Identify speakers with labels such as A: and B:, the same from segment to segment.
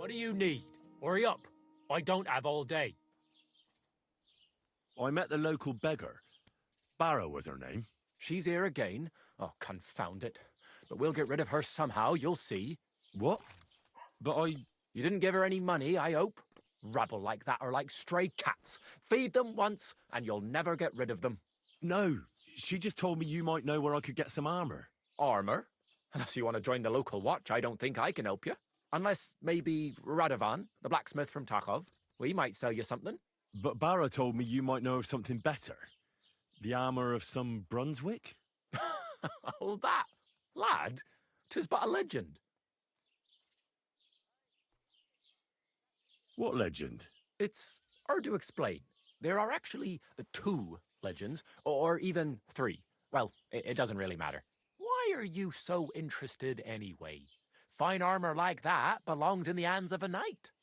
A: What do you need? Hurry up. I don't have all day.
B: I met the local beggar. Barrow was her name.
A: She's here again. Oh, confound it. But we'll get rid of her somehow, you'll see.
B: What? But I...
A: You didn't give her any money, I hope? Rabble like that are like stray cats. Feed them once, and you'll never get rid of them.
B: No, she just told me you might know where I could get some armor.
A: Armor? Unless you want to join the local watch, I don't think I can help you. Unless, maybe, Radovan, the blacksmith from Takhov. We might sell you something.
B: But Barrow told me you might know of something better. The armor of some Brunswick?
A: Oh, that. Lad, 'tis but a legend.
B: What legend?
A: It's hard to explain. There are actually 2 legends, or even 3. Well, it doesn't really matter. Why are you so interested anyway? Fine armor like that belongs in the hands of a knight.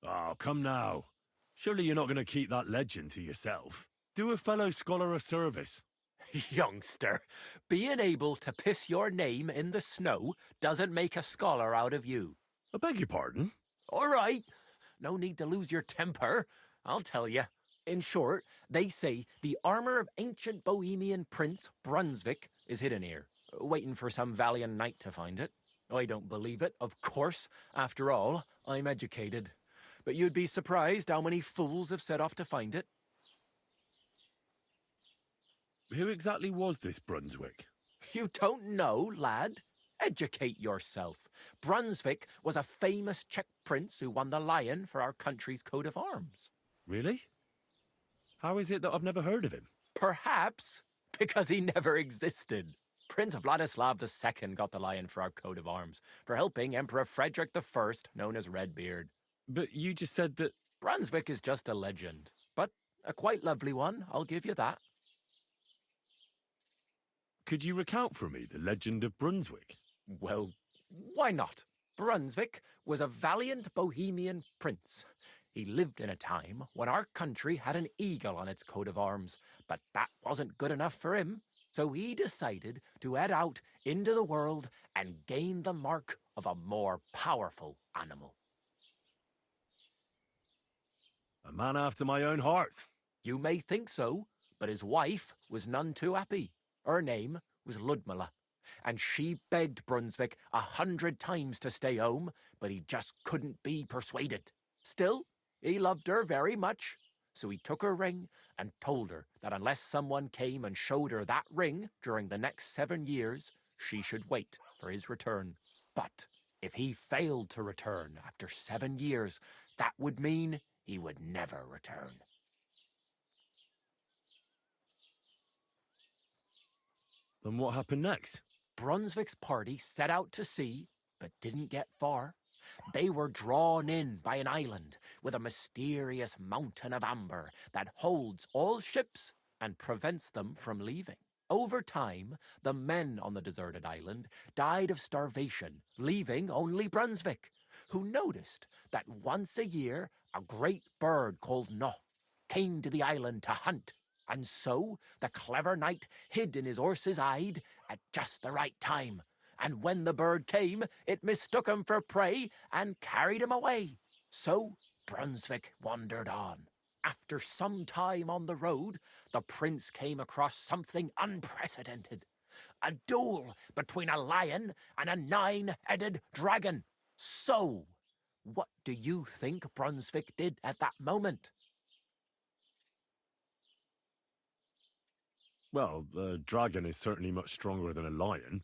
B: Oh, come now. Surely you're not going to keep that legend to yourself. Do a fellow scholar a service.
A: Youngster, being able to piss your name in the snow doesn't make a scholar out of you.
B: I beg your pardon?
A: All right. No need to lose your temper. I'll tell you. In short, they say the armor of ancient Bohemian Prince Brunswick is hidden here, waiting for some valiant knight to find it. I don't believe it, of course. After all, I'm educated. But you'd be surprised how many fools have set off to find it.
B: Who exactly was this Brunswick?
A: You don't know, lad? Educate yourself. Brunswick was a famous Czech prince who won the lion for our country's coat of arms.
B: Really? How is it that I've never heard of him?
A: Perhaps because he never existed. Prince Vladislav II got the lion for our coat of arms for helping Emperor Frederick I, known as Redbeard.
B: But you just said that...
A: Brunswick is just a legend, but a quite lovely one, I'll give you that.
B: Could you recount for me the legend of Brunswick?
A: Well, why not? Brunswick was a valiant Bohemian prince. He lived in a time when our country had an eagle on its coat of arms, but that wasn't good enough for him. So he decided to head out into the world and gain the mark of a more powerful animal.
B: A man after my own heart.
A: You may think so, but his wife was none too happy. Her name was Ludmilla, and she begged Brunswick 100 times to stay home, but he just couldn't be persuaded. Still, he loved her very much, so he took her ring and told her that unless someone came and showed her that ring during the next 7 years, she should wait for his return. But if he failed to return after 7 years, that would mean he would never return.
B: Then what happened next?
A: Brunswick's party set out to sea, but didn't get far. They were drawn in by an island with a mysterious mountain of amber that holds all ships and prevents them from leaving. Over time, the men on the deserted island died of starvation, leaving only Brunswick, who noticed that once a year a great bird called No came to the island to hunt. And so the clever knight hid in his horse's hide at just the right time. And when the bird came, it mistook him for prey and carried him away. So Brunswick wandered on. After some time on the road, the prince came across something unprecedented. A duel between a lion and a 9-headed dragon. So, what do you think Brunswick did at that moment?
B: Well, the dragon is certainly much stronger than a lion,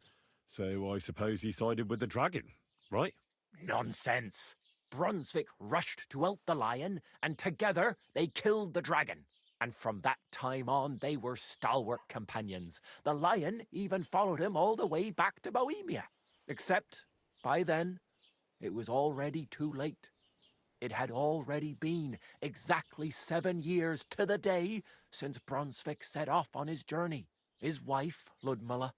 B: so I suppose he sided with the dragon, right?
A: Nonsense! Brunswick rushed to out the lion, and together they killed the dragon. And from that time on, they were stalwart companions. The lion even followed him all the way back to Bohemia. Except, by then, it was already too late. It had already been exactly 7 years to the day since Brunswick set off on his journey. His wife, Ludmilla,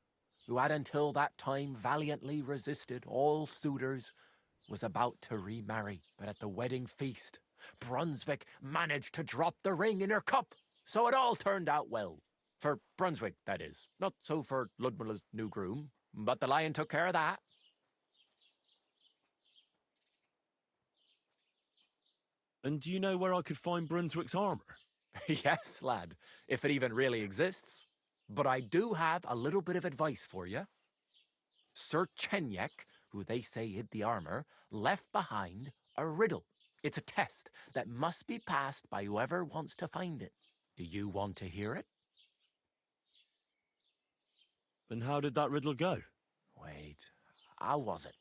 A: who had until that time valiantly resisted all suitors, was about to remarry. But at the wedding feast, Brunswick managed to drop the ring in her cup, so it all turned out well. For Brunswick, that is. Not so for Ludmilla's new groom, but the lion took care of that.
B: And do you know where I could find Brunswick's armor?
A: Yes, lad, if it even really exists. But I do have a little bit of advice for you. Sir Chenyek, who they say hid the armor, left behind a riddle. It's a test that must be passed by whoever wants to find it. Do you want to hear it?
B: And how did that riddle go?
A: Wait, how was it?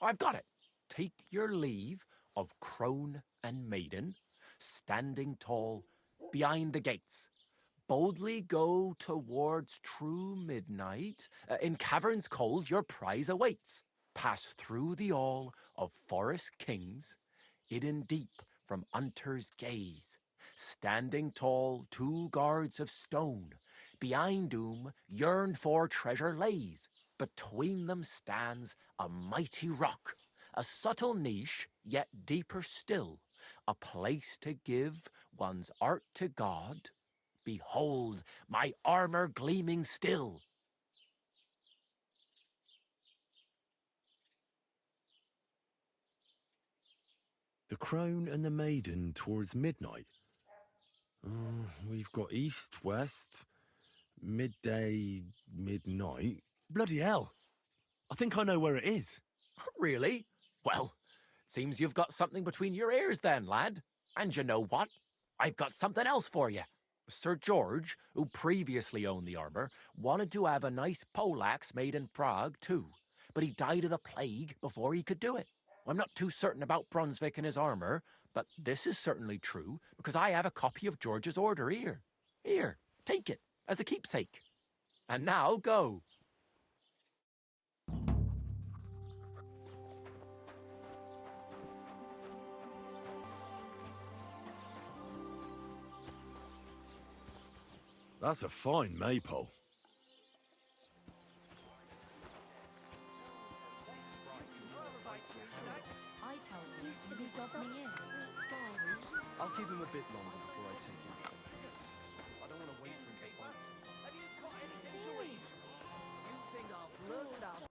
A: I've got it. Take your leave of crone and maiden, standing tall behind the gates. Boldly go towards true midnight. In caverns cold your prize awaits. Pass through the all of forest kings, hidden deep from hunter's gaze. Standing tall, 2 guards of stone, behind whom yearned for treasure lays. Between them stands a mighty rock, a subtle niche, yet deeper still, a place to give one's art to God. Behold, my armor gleaming still.
B: The crone and the maiden towards midnight. We've got east, west, midday, midnight. Bloody hell. I think I know where it is.
A: Really? Well, seems you've got something between your ears then, lad. And you know what? I've got something else for you. Sir George, who previously owned the armor, wanted to have a nice poleaxe made in Prague too, but he died of the plague before he could do it. I'm not too certain about Brunswick and his armor, but this is certainly true because I have a copy of George's order here. Here, take it as a keepsake. And now go.
B: That's a fine maypole.
C: I tell you, used to be got me in.
D: I'll give him a bit longer before I take him to the police. I don't want to wait for him to bite.
C: Have you got anything to eat? You think I'll blurt it out?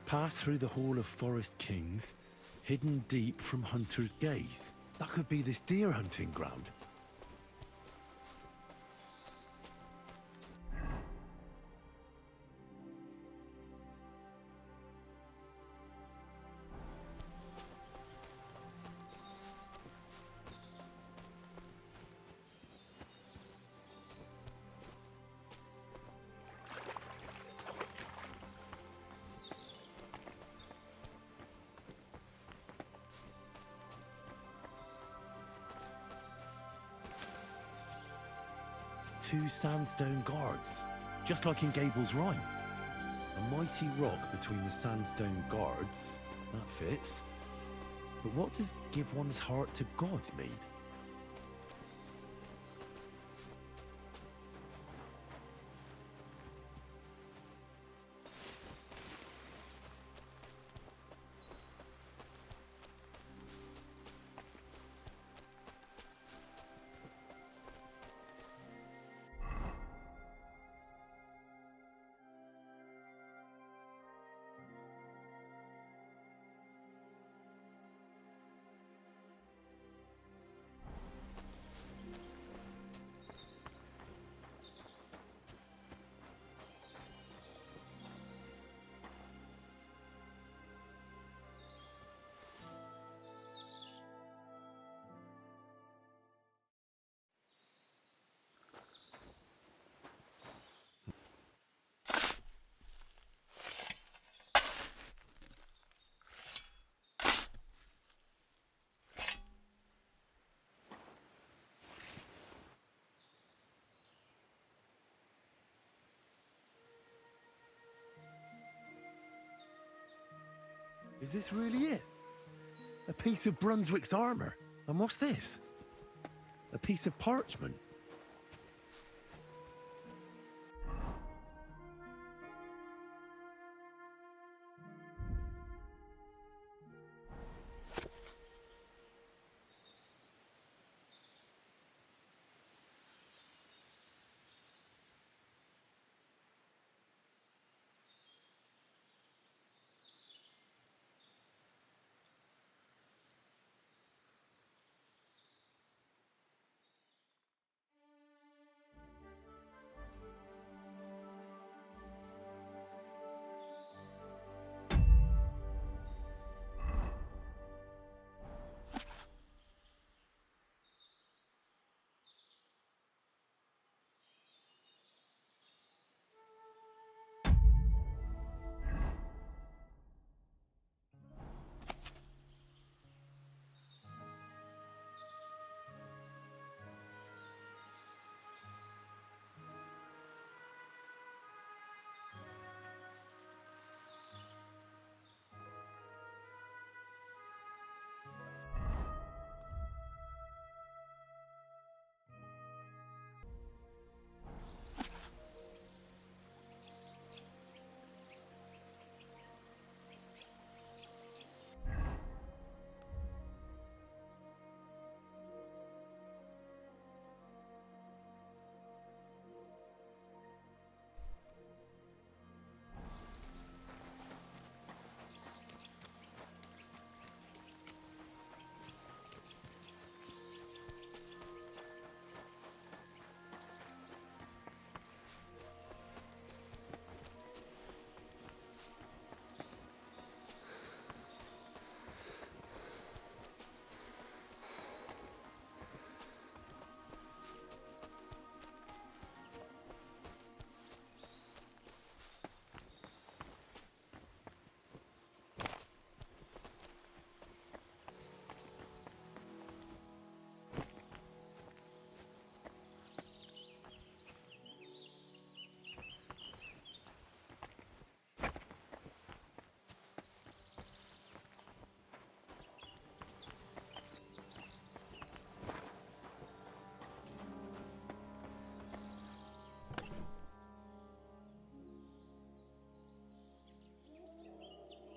B: Pass through the Hall of Forest Kings, hidden deep from hunter's gaze. That could be this deer hunting ground. Two sandstone guards, just like in Gable's Rhyme. A mighty rock between the sandstone guards, that fits. But what does give one's heart to God mean? Is this really it? A piece of Brunswick's armor? And what's this? A piece of parchment?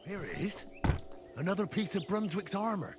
B: Here it is. Another piece of Brunswick's armor.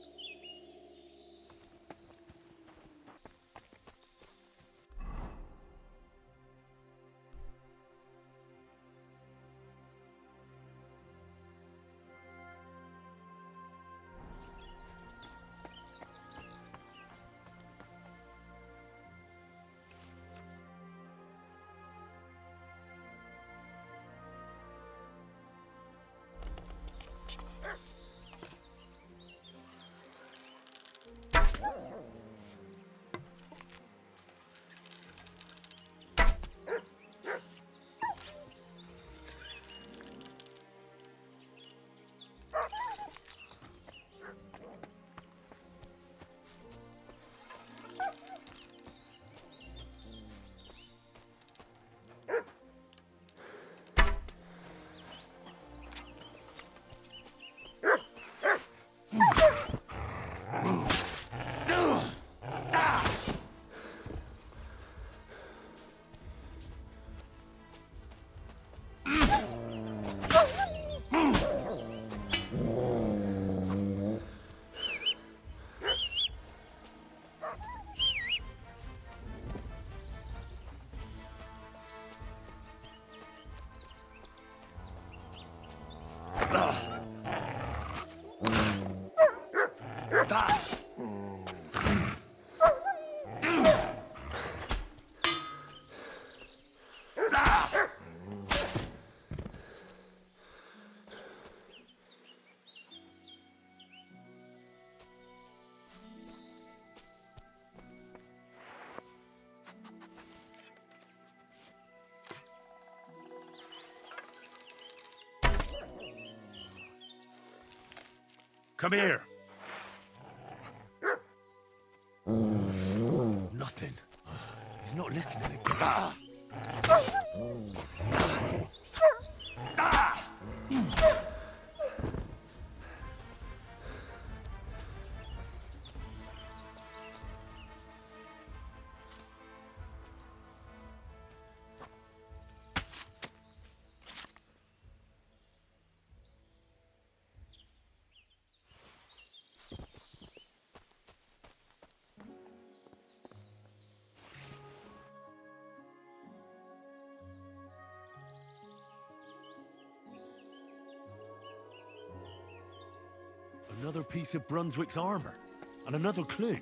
E: Come here.
B: Nothing. He's not listening again. Another piece of Brunswick's armor. And another clue.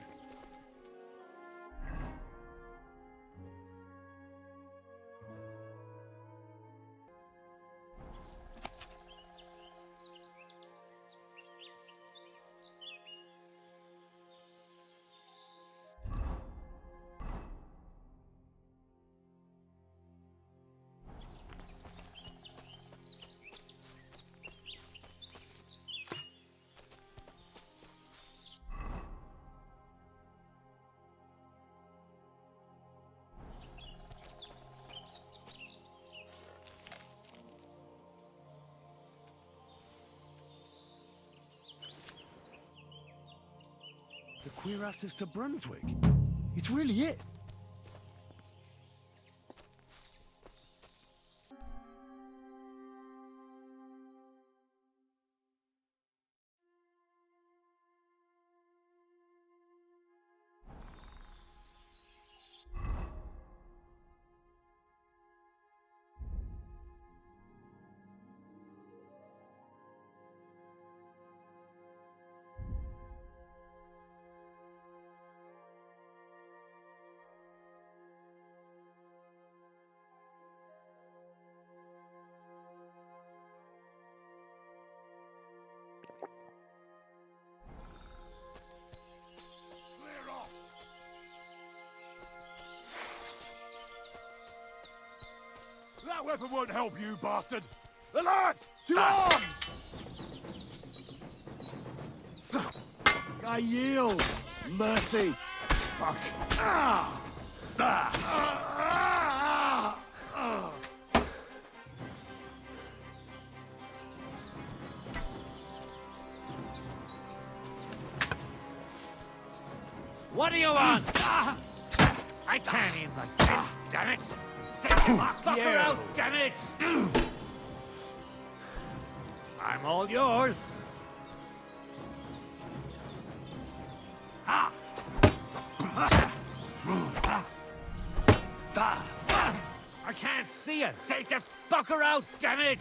B: The cuirass of Brunswick. It's really it.
E: That weapon won't help you, bastard! Alert! To arms!
B: I yield. Mercy. Fuck.
A: What do you want? I can't aim like this, damn it! Take the fucker out, damn it! I
F: I'm all yours. Ah! I can't see it. Take the fucker out, damn it!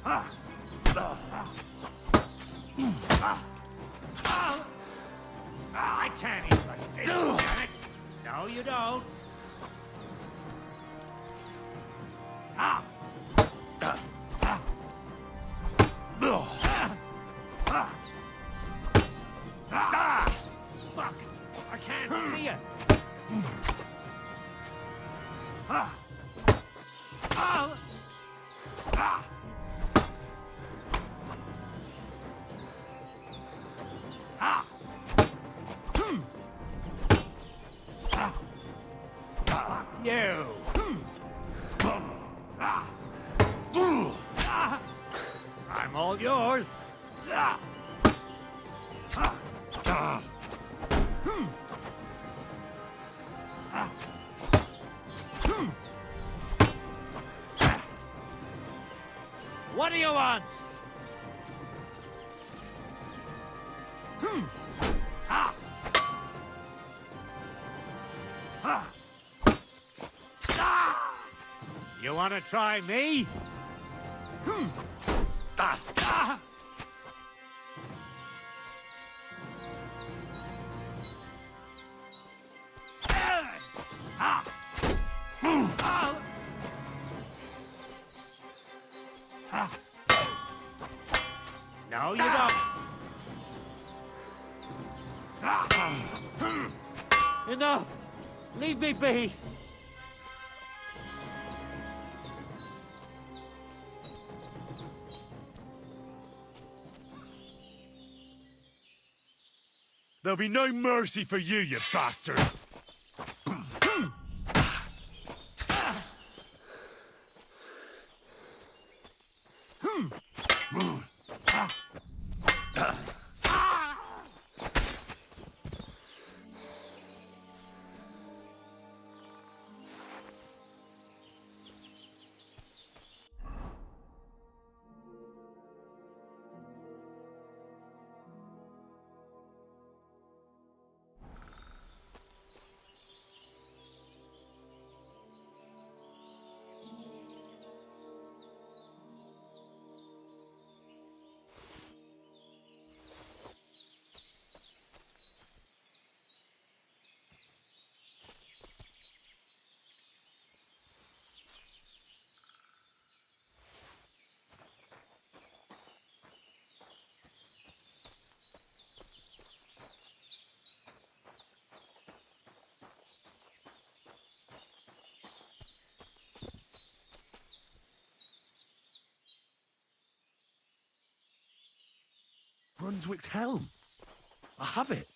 F: I can't eat like this, damn it! No, you don't. Fuck! I can't see it. You! I'm all yours! What do you want? You want to try me? No, you don't. Enough! Leave me be!
E: There'll be no mercy for you, you bastard!
B: Brunswick's helm. I have it.